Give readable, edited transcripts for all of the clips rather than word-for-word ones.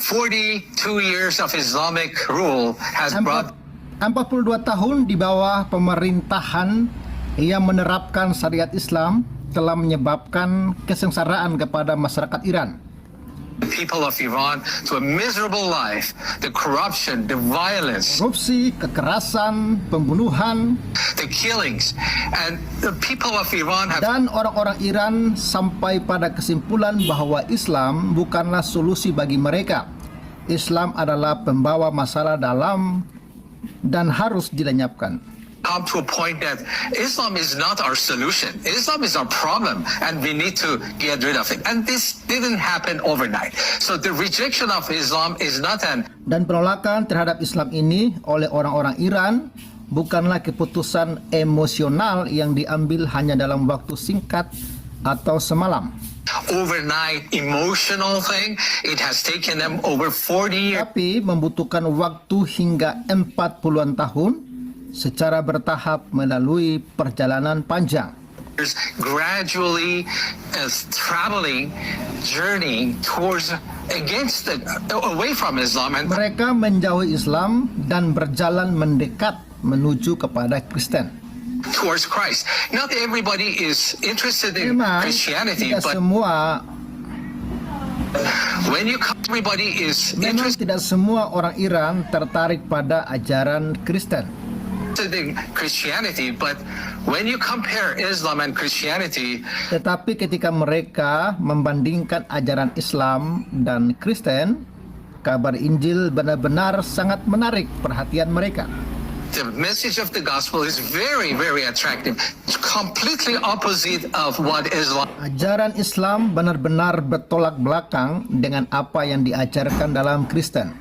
42 years of Islamic rule has brought 42 tahun di bawah pemerintahan yang menerapkan syariat Islam telah menyebabkan kesengsaraan kepada masyarakat Iran. the people of Iran to a miserable life. The corruption, the violence, Korupsi, kekerasan, pembunuhan, the killings, and the people of Iran have dan orang-orang Iran sampai pada kesimpulan bahwa Islam bukanlah solusi bagi mereka. Islam adalah pembawa masalah dalam dan harus dilenyapkan. come to a point that Islam is not our solution. Islam is our problem, and we need to get rid of it. And this didn't happen overnight. So the rejection of Islam is not an Dan penolakan terhadap Islam ini oleh orang-orang Iran bukanlah keputusan emosional yang diambil hanya dalam waktu singkat atau semalam. overnight emotional thing. It has taken them over 40 years. Tapi membutuhkan waktu hingga 40-an tahun secara bertahap melalui perjalanan panjang. Gradually traveling journey towards against the, away from Islam and Mereka menjauhi Islam dan berjalan mendekat menuju kepada Kristen. towards Christ. Not everybody is interested in Memang Christianity, tidak but semua when you come, everybody is memang interested tidak semua orang Iran tertarik pada ajaran Kristen. in Christianity, but when you compare Islam and Christianity, Tetapi ketika mereka membandingkan ajaran Islam dan Kristen, kabar Injil benar-benar sangat menarik perhatian mereka. the message of the gospel is very, very attractive. It's completely opposite of what Islam Ajaran Islam benar-benar bertolak belakang dengan apa yang diajarkan dalam Kristen.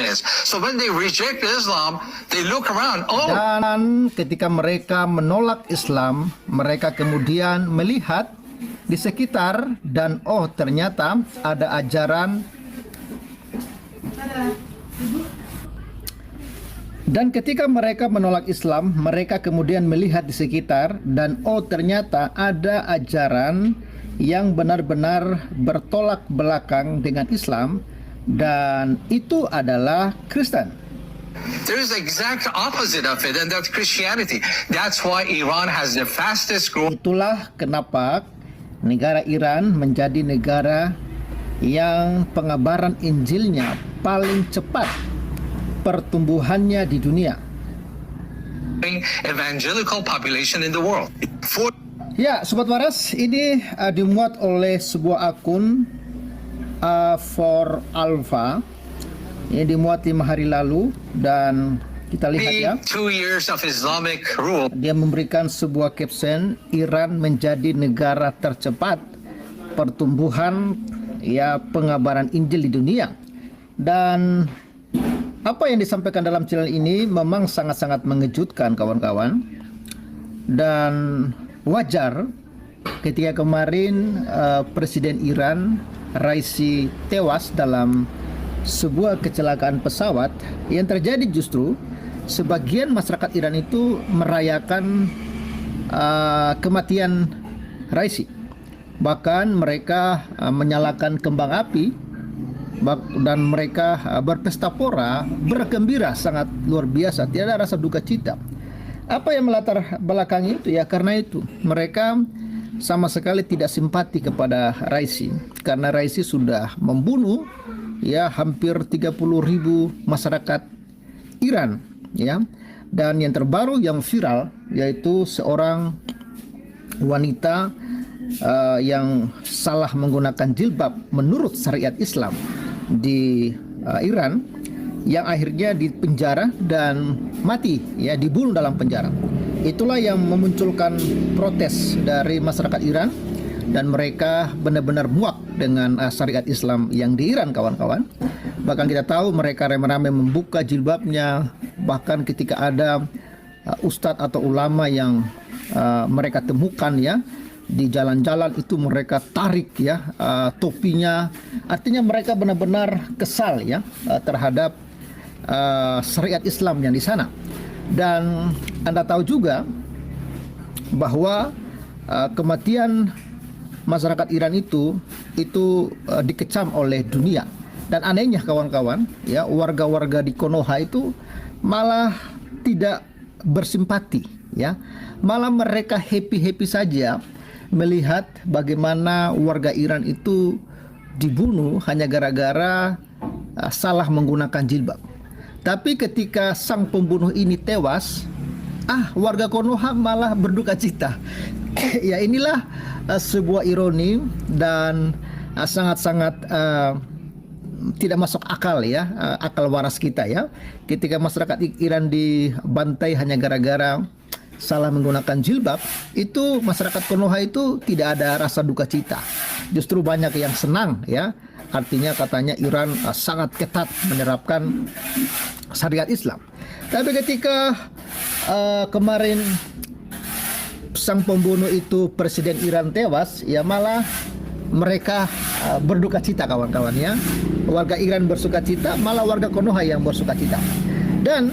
is. So when they reject Islam, they look around. Oh, Dan ketika mereka menolak Islam, mereka kemudian melihat di sekitar dan oh ternyata ada ajaran. Dan ketika mereka menolak Islam, mereka kemudian melihat di sekitar dan oh ternyata ada ajaran yang benar-benar bertolak belakang dengan Islam, dan itu adalah Kristen. there is the exact opposite of it, and that's Christianity. That's why Iran has the fastest growth Itulah kenapa negara Iran menjadi negara yang pengabaran Injilnya paling cepat pertumbuhannya di dunia. evangelical population in the world. For Ya, Sobat Waras, ini dimuat oleh sebuah akun for Alpha. Ini dimuat 5 hari lalu dan kita lihat ya. 2 years of Islamic rule, Dia memberikan sebuah caption, Iran menjadi negara tercepat pertumbuhan ya pengabaran Injil di dunia. Dan apa yang disampaikan dalam channel ini memang sangat-sangat mengejutkan kawan-kawan. Dan wajar ketika kemarin Presiden Iran Raisi tewas dalam sebuah kecelakaan pesawat yang terjadi, justru sebagian masyarakat Iran itu merayakan kematian Raisi. Bahkan mereka menyalakan kembang api dan mereka berpesta pora, bergembira sangat luar biasa, tidak ada rasa duka cita. Apa yang melatar belakangi itu? Ya karena itu mereka sama sekali tidak simpati kepada Raisi, karena Raisi sudah membunuh ya hampir 30.000 masyarakat Iran ya. Dan yang terbaru yang viral yaitu seorang wanita yang salah menggunakan jilbab menurut syariat Islam di Iran, yang akhirnya dipenjara dan mati ya, dibunuh dalam penjara. Itulah yang memunculkan protes dari masyarakat Iran, dan mereka benar-benar muak dengan syariat Islam yang di Iran, kawan-kawan. Bahkan kita tahu mereka rame-rame membuka jilbabnya. Bahkan ketika ada ustadz atau ulama yang mereka temukan ya di jalan-jalan, itu mereka tarik ya topinya. Artinya mereka benar-benar kesal ya terhadap syariat Islam yang di sana. Dan Anda tahu juga bahwa kematian masyarakat Iran itu dikecam oleh dunia. Dan anehnya kawan-kawan, ya, warga-warga di Konoha itu malah tidak bersimpati, ya. Malah mereka happy-happy saja melihat bagaimana warga Iran itu dibunuh hanya gara-gara salah menggunakan jilbab. Tapi ketika sang pembunuh ini tewas, warga Konoha malah berduka cita. Ya, inilah sebuah ironi dan sangat-sangat tidak masuk akal, ya, akal waras kita, ya. Ketika masyarakat Iran dibantai hanya gara-gara salah menggunakan jilbab, itu masyarakat Konoha itu tidak ada rasa duka cita. Justru banyak yang senang, ya. Artinya katanya Iran sangat ketat menerapkan syariat Islam. Tapi ketika kemarin sang pembunuh itu presiden Iran tewas, ya malah mereka berduka cita kawan-kawan, ya. Warga Iran bersuka cita, malah warga Konoha yang bersuka cita. Dan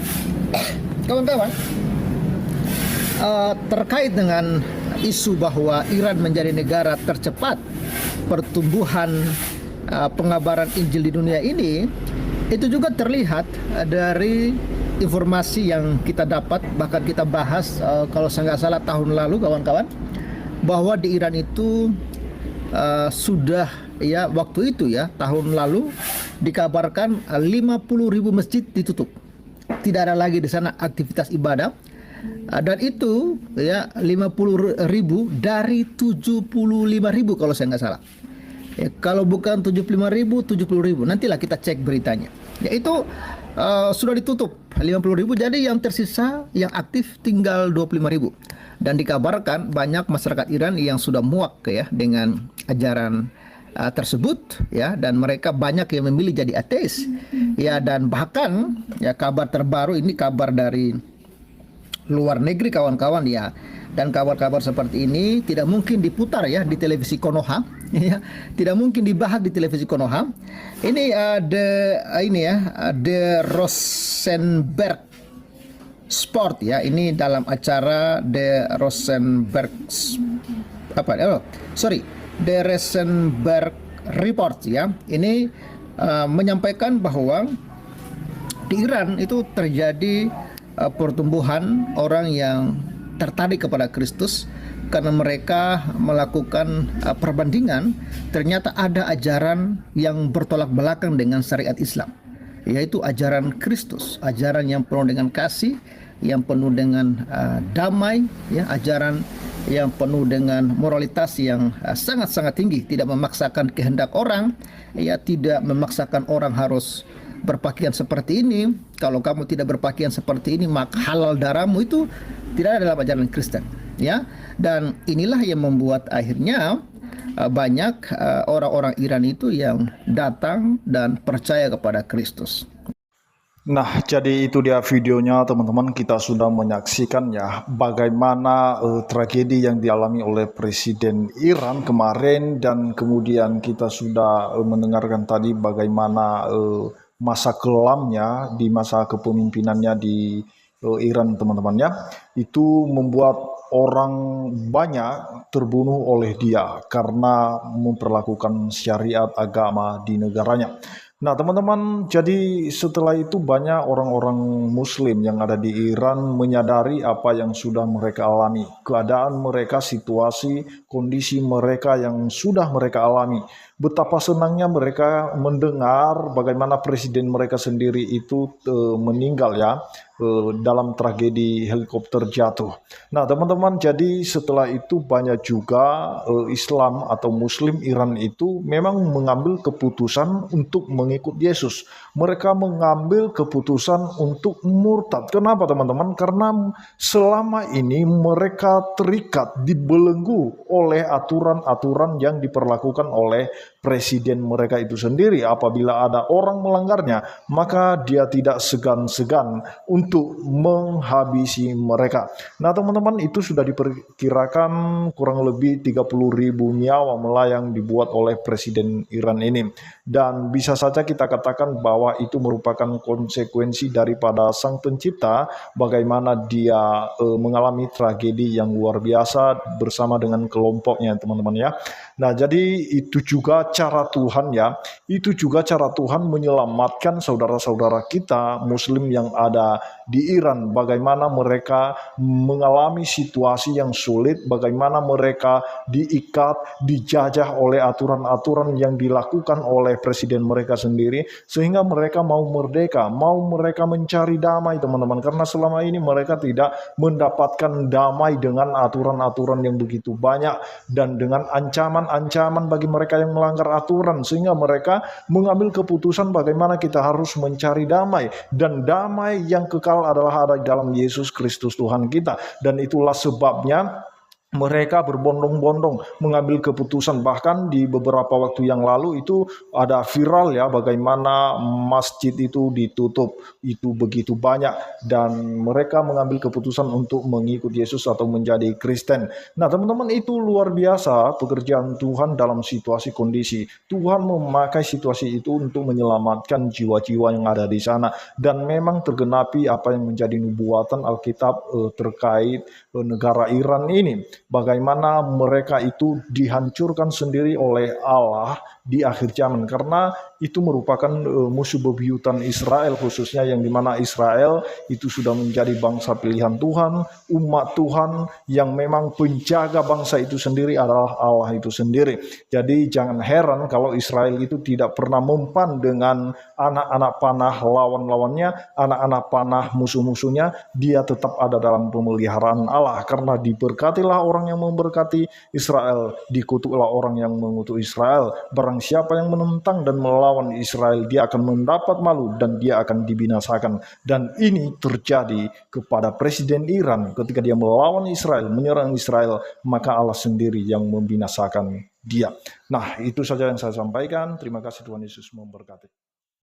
kawan-kawan, terkait dengan isu bahwa Iran menjadi negara tercepat pertumbuhan pengabaran Injil di dunia ini, itu juga terlihat dari informasi yang kita dapat, bahkan kita bahas kalau saya nggak salah tahun lalu kawan-kawan, bahwa di Iran itu sudah, ya, waktu itu, ya, tahun lalu dikabarkan 50.000 masjid ditutup, tidak ada lagi di sana aktivitas ibadah. Dan itu, ya, 50.000 dari 75.000 kalau saya nggak salah. Ya, kalau bukan 75.000, 70.000. Nantilah kita cek beritanya. Ya, itu sudah ditutup 50.000. Jadi yang tersisa yang aktif tinggal 25.000. Dan dikabarkan banyak masyarakat Iran yang sudah muak, ya, dengan ajaran tersebut, ya, dan mereka banyak yang memilih jadi ateis, ya. Dan bahkan, ya, kabar terbaru ini kabar dari luar negeri kawan-kawan, ya. Dan kabar-kabar seperti ini tidak mungkin diputar, ya, di televisi Konoha, ya. Tidak mungkin dibahas di televisi Konoha. Ini The Rosenberg Sport, ya. Ini dalam acara The Rosenberg The Rosenberg Report, ya. Ini menyampaikan bahwa di Iran itu terjadi pertumbuhan orang yang tertarik kepada Kristus karena mereka melakukan perbandingan. Ternyata ada ajaran yang bertolak belakang dengan syariat Islam, yaitu ajaran Kristus, ajaran yang penuh dengan kasih, yang penuh dengan damai, ya, ajaran yang penuh dengan moralitas yang sangat-sangat tinggi, tidak memaksakan kehendak orang, ya, tidak memaksakan orang harus berpakaian seperti ini. Kalau kamu tidak berpakaian seperti ini, maka halal darahmu. Itu tidak ada dalam ajaran Kristen, ya. Dan inilah yang membuat akhirnya banyak orang-orang Iran itu yang datang dan percaya kepada Kristus. Nah, jadi itu dia videonya teman-teman. Kita sudah menyaksikan, ya, bagaimana tragedi yang dialami oleh Presiden Iran kemarin, dan kemudian kita sudah mendengarkan tadi bagaimana masa kelamnya di masa kepemimpinannya di Iran, teman-teman, ya. Itu membuat orang banyak terbunuh oleh dia karena memperlakukan syariat agama di negaranya. Nah, teman-teman, jadi setelah itu banyak orang-orang Muslim yang ada di Iran menyadari apa yang sudah mereka alami, keadaan mereka, situasi, kondisi mereka yang sudah mereka alami. Betapa senangnya mereka mendengar bagaimana presiden mereka sendiri itu meninggal, ya, dalam tragedi helikopter jatuh. Nah, teman-teman, jadi setelah itu banyak juga Islam atau Muslim Iran itu memang mengambil keputusan untuk mengikut Yesus. Mereka mengambil keputusan untuk murtad. Kenapa, teman-teman? Karena selama ini mereka terikat, dibelenggu oleh aturan-aturan yang diperlakukan oleh presiden mereka itu sendiri. Apabila ada orang melanggarnya, maka dia tidak segan-segan untuk menghabisi mereka. Nah, teman-teman, itu sudah diperkirakan kurang lebih 30.000 nyawa melayang dibuat oleh presiden Iran ini. Dan bisa saja kita katakan bahwa itu merupakan konsekuensi daripada sang pencipta, bagaimana dia mengalami tragedi yang luar biasa bersama dengan kelompoknya, teman-teman, ya. Nah, jadi itu juga cara Tuhan ya, itu juga cara Tuhan menyelamatkan saudara-saudara kita Muslim yang ada di Iran. Bagaimana mereka mengalami situasi yang sulit, bagaimana mereka diikat, dijajah oleh aturan-aturan yang dilakukan oleh presiden mereka sendiri, sehingga mereka mau merdeka, mau mereka mencari damai teman-teman. Karena selama ini mereka tidak mendapatkan damai dengan aturan-aturan yang begitu banyak dan dengan ancaman-ancaman bagi mereka yang melanggar aturan, sehingga mereka mengambil keputusan bagaimana kita harus mencari damai, dan damai yang kekal adalah ada di dalam Yesus Kristus Tuhan kita. Dan itulah sebabnya mereka berbondong-bondong mengambil keputusan. Bahkan di beberapa waktu yang lalu itu ada viral ya, bagaimana masjid itu ditutup, itu begitu banyak, dan mereka mengambil keputusan untuk mengikut Yesus atau menjadi Kristen. Nah teman-teman, itu luar biasa pekerjaan Tuhan dalam situasi kondisi. Tuhan memakai situasi itu untuk menyelamatkan jiwa-jiwa yang ada di sana, dan memang tergenapi apa yang menjadi nubuatan Alkitab terkait negara Iran ini. Bagaimana mereka itu dihancurkan sendiri oleh Allah di akhir zaman, karena itu merupakan musuh bebuyutan Israel, khususnya yang dimana Israel itu sudah menjadi bangsa pilihan Tuhan, umat Tuhan yang memang penjaga bangsa itu sendiri adalah Allah itu sendiri. Jadi jangan heran kalau Israel itu tidak pernah mempan dengan anak-anak panah lawan-lawannya, anak-anak panah musuh-musuhnya. Dia tetap ada dalam pemeliharaan Allah, karena diberkatilah orang yang memberkati Israel, dikutuklah orang yang mengutuk Israel. Barang siapa yang menentang dan melawan Israel, dia akan mendapat malu dan dia akan dibinasakan. Dan ini terjadi kepada presiden Iran ketika dia melawan Israel, menyerang Israel, maka Allah sendiri yang membinasakan dia. Nah, itu saja yang saya sampaikan. Terima kasih, Tuhan Yesus memberkati.